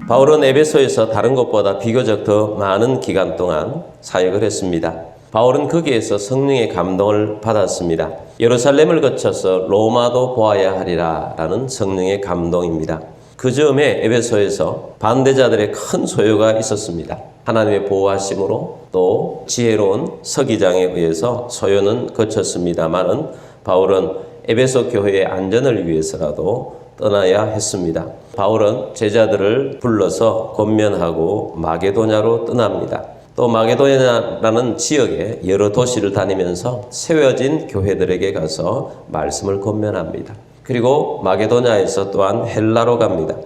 바울은 에베소에서 다른 곳보다 비교적 더 많은 기간 동안 사역을 했습니다. 바울은 거기에서 성령의 감동을 받았습니다. 예루살렘을 거쳐서 로마도 보아야 하리라 라는 성령의 감동입니다. 그 즈음에 에베소에서 반대자들의 큰 소요가 있었습니다. 하나님의 보호하심으로 또 지혜로운 서기장에 의해서 소요는 거쳤습니다만은 바울은 에베소 교회의 안전을 위해서라도 떠나야 했습니다. 바울은 제자들을 불러서 권면하고 마게도냐로 떠납니다. 또 마게도냐라는 지역의 여러 도시를 다니면서 세워진 교회들에게 가서 말씀을 권면합니다. 그리고 마게도냐에서 또한 헬라로 갑니다.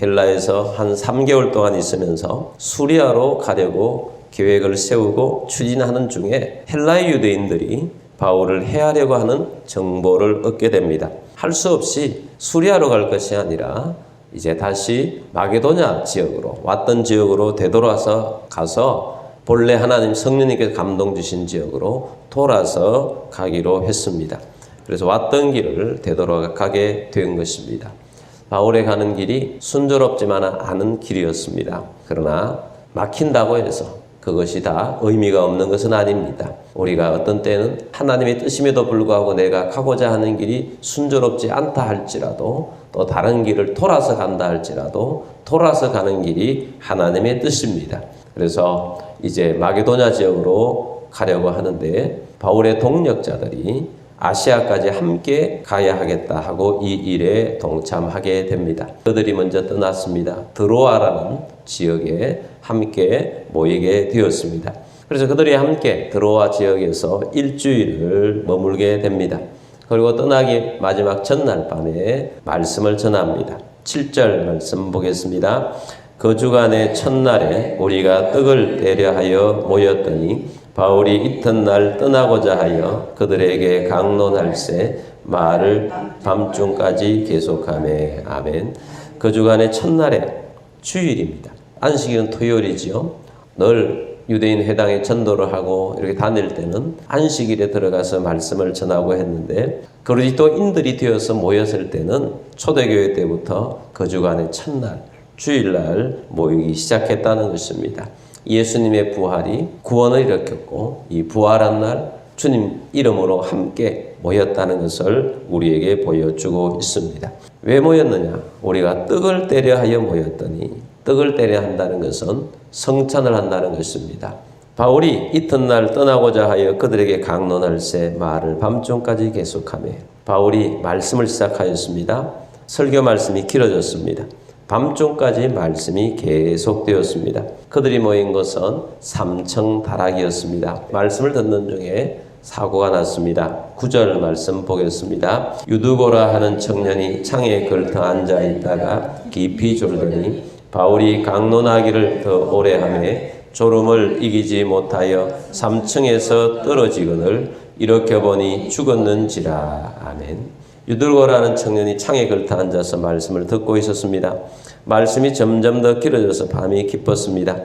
헬라에서 한 3개월 동안 있으면서 수리아로 가려고 계획을 세우고 추진하는 중에 헬라의 유대인들이 바울을 해하려고 하는 정보를 얻게 됩니다. 할 수 없이 수리아로 갈 것이 아니라 이제 다시 마게도냐 지역으로 왔던 지역으로 되돌아서 가서 본래 하나님 성령님께서 감동 주신 지역으로 돌아서 가기로 했습니다. 그래서 왔던 길을 되돌아가게 된 것입니다. 바울의 가는 길이 순조롭지만 않은 길이었습니다. 그러나 막힌다고 해서 그것이 다 의미가 없는 것은 아닙니다. 우리가 어떤 때는 하나님의 뜻임에도 불구하고 내가 가고자 하는 길이 순조롭지 않다 할지라도 또 다른 길을 돌아서 간다 할지라도 돌아서 가는 길이 하나님의 뜻입니다. 그래서 이제 마게도냐 지역으로 가려고 하는데 바울의 동력자들이 아시아까지 함께 가야 하겠다 하고 이 일에 동참하게 됩니다. 그들이 먼저 떠났습니다. 드로아라는 지역에 함께 모이게 되었습니다. 그래서 그들이 함께 드로아 지역에서 일주일을 머물게 됩니다. 그리고 떠나기 마지막 전날 밤에 말씀을 전합니다. 7절 말씀 보겠습니다. 그 주간의 첫날에 우리가 떡을 대려하여 모였더니 바울이 이튿날 떠나고자 하여 그들에게 강론할세 말을 밤중까지 계속하매. 아멘. 그 주간의 첫날에 주일입니다. 안식일은 토요일이지요. 늘 유대인 회당에 전도를 하고 이렇게 다닐 때는 안식일에 들어가서 말씀을 전하고 했는데 그리스도인들이 되어서 모였을 때는 초대교회 때부터 그 주간의 첫날 주일날 모이기 시작했다는 것입니다. 예수님의 부활이 구원을 일으켰고 이 부활한 날 주님 이름으로 함께 모였다는 것을 우리에게 보여주고 있습니다. 왜 모였느냐? 우리가 떡을 떼려 하여 모였더니 떡을 떼려 한다는 것은 성찬을 한다는 것입니다. 바울이 이튿날 떠나고자 하여 그들에게 강론할세 말을 밤중까지 계속하며 바울이 말씀을 시작하였습니다. 설교 말씀이 길어졌습니다. 밤중까지 말씀이 계속되었습니다. 그들이 모인 것은 3층 다락이었습니다. 말씀을 듣는 중에 사고가 났습니다. 9절 말씀 보겠습니다. 유두고라 하는 청년이 창에 걸터 앉아 있다가 깊이 졸더니 바울이 강론하기를 더 오래 하매 졸음을 이기지 못하여 3층에서 떨어지거늘 일으켜보니 죽었는지라. 아멘. 유두고라는 청년이 창에 걸터 앉아서 말씀을 듣고 있었습니다. 말씀이 점점 더 길어져서 밤이 깊었습니다.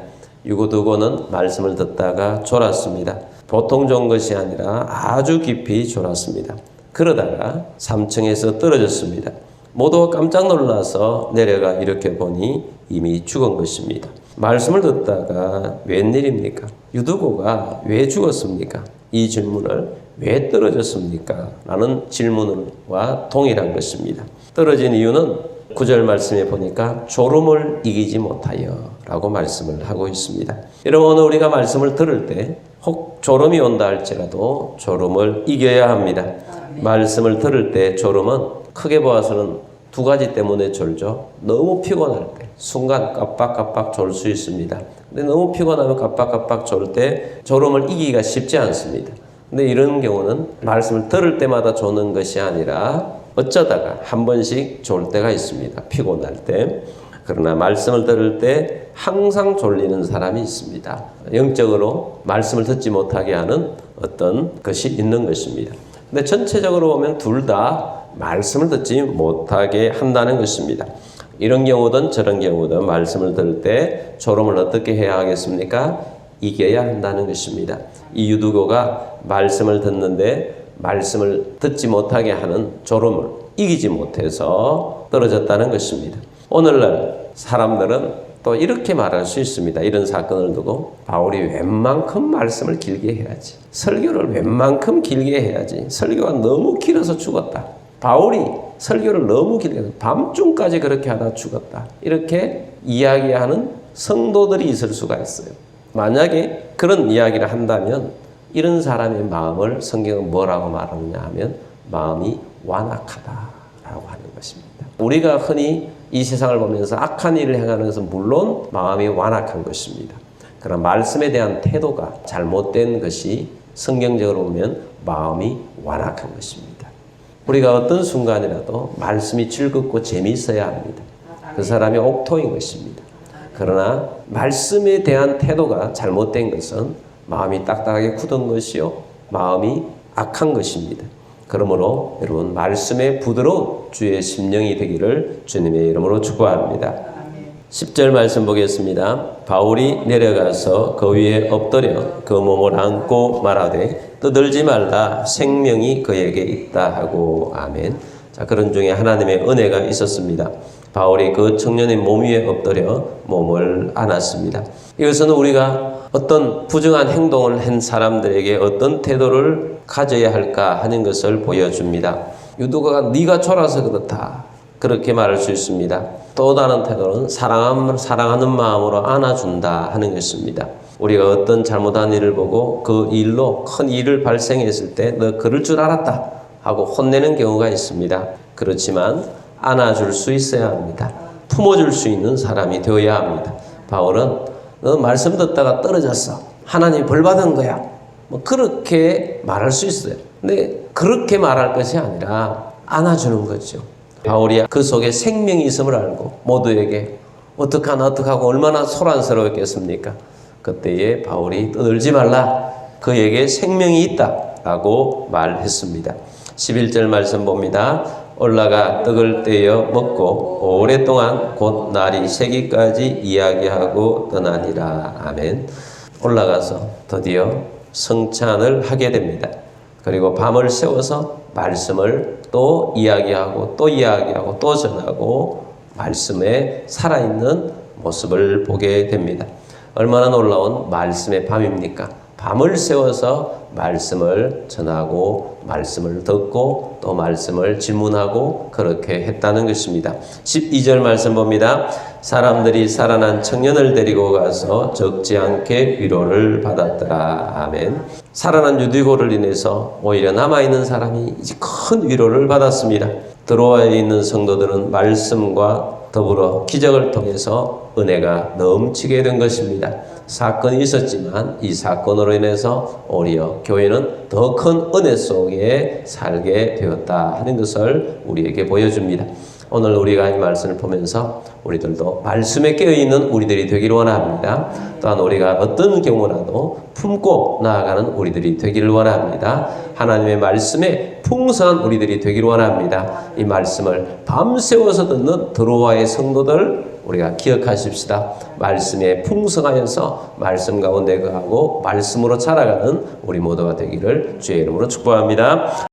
유두고는 말씀을 듣다가 졸았습니다. 보통 좋은 것이 아니라 아주 깊이 졸았습니다. 그러다가 3층에서 떨어졌습니다. 모두가 깜짝 놀라서 내려가 일으켜보니 이미 죽은 것입니다. 말씀을 듣다가 웬일입니까? 유두고가 왜 죽었습니까? 이 질문을 왜 떨어졌습니까? 라는 질문과 동일한 것입니다. 떨어진 이유는 9절 말씀에 보니까 졸음을 이기지 못하여 라고 말씀을 하고 있습니다. 여러분 오늘 우리가 말씀을 들을 때 혹 졸음이 온다 할지라도 졸음을 이겨야 합니다. 말씀을 들을 때 졸음은 크게 보아서는 두 가지 때문에 졸죠. 너무 피곤할 때 순간 깜빡깜빡 졸 수 있습니다. 근데 너무 피곤하면 깜빡깜빡 졸 때 졸음을 이기기가 쉽지 않습니다. 근데 이런 경우는 말씀을 들을 때마다 조는 것이 아니라 어쩌다가 한 번씩 졸 때가 있습니다. 피곤할 때. 그러나 말씀을 들을 때 항상 졸리는 사람이 있습니다. 영적으로 말씀을 듣지 못하게 하는 어떤 것이 있는 것입니다. 근데 전체적으로 보면 둘 다 말씀을 듣지 못하게 한다는 것입니다. 이런 경우든 저런 경우든 말씀을 들을 때 졸음을 어떻게 해야 하겠습니까? 이겨야 한다는 것입니다. 이 유두고가 말씀을 듣는데 말씀을 듣지 못하게 하는 졸음을 이기지 못해서 떨어졌다는 것입니다. 오늘날 사람들은 또 이렇게 말할 수 있습니다. 이런 사건을 두고 바울이 웬만큼 말씀을 길게 해야지. 설교를 웬만큼 길게 해야지. 설교가 너무 길어서 죽었다. 바울이 설교를 너무 길게 해서 밤중까지 그렇게 하다 죽었다. 이렇게 이야기하는 성도들이 있을 수가 있어요. 만약에 그런 이야기를 한다면 이런 사람의 마음을 성경은 뭐라고 말하느냐 하면 마음이 완악하다라고 하는 것입니다. 우리가 흔히 이 세상을 보면서 악한 일을 행하는 것은 물론 마음이 완악한 것입니다. 그러나 말씀에 대한 태도가 잘못된 것이 성경적으로 보면 마음이 완악한 것입니다. 우리가 어떤 순간이라도 말씀이 즐겁고 재미있어야 합니다. 그 사람이 옥토인 것입니다. 그러나 말씀에 대한 태도가 잘못된 것은 마음이 딱딱하게 굳은 것이요 마음이 악한 것입니다. 그러므로 여러분 말씀에 부드러운 주의 심령이 되기를 주님의 이름으로 축복합니다. 10절 말씀 보겠습니다. 바울이 내려가서 그 위에 엎드려 그 몸을 안고 말하되 떠들지 말라 생명이 그에게 있다 하고 아멘. 자, 그런 중에 하나님의 은혜가 있었습니다. 바울이 그 청년의 몸 위에 엎드려 몸을 안았습니다. 이것은 우리가 어떤 부정한 행동을 한 사람들에게 어떤 태도를 가져야 할까 하는 것을 보여줍니다. 유두가가 네가 졸아서 그렇다 그렇게 말할 수 있습니다. 또 다른 태도는 사랑하는 마음으로 안아준다 하는 것입니다. 우리가 어떤 잘못한 일을 보고 그 일로 큰 일을 발생했을 때 너 그럴 줄 알았다 하고 혼내는 경우가 있습니다. 그렇지만 안아줄 수 있어야 합니다. 품어줄 수 있는 사람이 되어야 합니다. 바울은 너 말씀 듣다가 떨어졌어. 하나님 벌 받은 거야. 뭐 그렇게 말할 수 있어요. 근데 그렇게 말할 것이 아니라 안아주는 거죠. 바울이 그 속에 생명이 있음을 알고 모두에게 어떡하고 얼마나 소란스러웠겠습니까? 그때에 바울이 떠들지 말라. 그에게 생명이 있다라고 말했습니다. 11절 말씀 봅니다. 올라가 떡을 떼어 먹고 오랫동안 곧 날이 새기까지 이야기하고 떠나니라. 아멘. 올라가서 드디어 성찬을 하게 됩니다. 그리고 밤을 새워서 말씀을 또 이야기하고 또 전하고 말씀에 살아있는 모습을 보게 됩니다. 얼마나 놀라운 말씀의 밤입니까? 밤을 새워서 말씀을 전하고 말씀을 듣고 또 말씀을 질문하고 그렇게 했다는 것입니다. 12절 말씀 봅니다. 사람들이 살아난 청년을 데리고 가서 적지 않게 위로를 받았더라. 아멘. 살아난 유디고를 인해서 오히려 남아있는 사람이 이제 큰 위로를 받았습니다. 드로아에 있는 성도들은 말씀과 더불어 기적을 통해서 은혜가 넘치게 된 것입니다. 사건이 있었지만 이 사건으로 인해서 오히려 교회는 더 큰 은혜 속에 살게 되었다 하는 것을 우리에게 보여줍니다. 오늘 우리가 이 말씀을 보면서 우리들도 말씀에 깨어있는 우리들이 되기를 원합니다. 또한 우리가 어떤 경우라도 품고 나아가는 우리들이 되기를 원합니다. 하나님의 말씀에 풍성한 우리들이 되기를 원합니다. 이 말씀을 밤새워서 듣는 드로아의 성도들 우리가 기억하십시다. 말씀에 풍성하여서 말씀 가운데 거하고 말씀으로 자라가는 우리 모두가 되기를 주의 이름으로 축복합니다.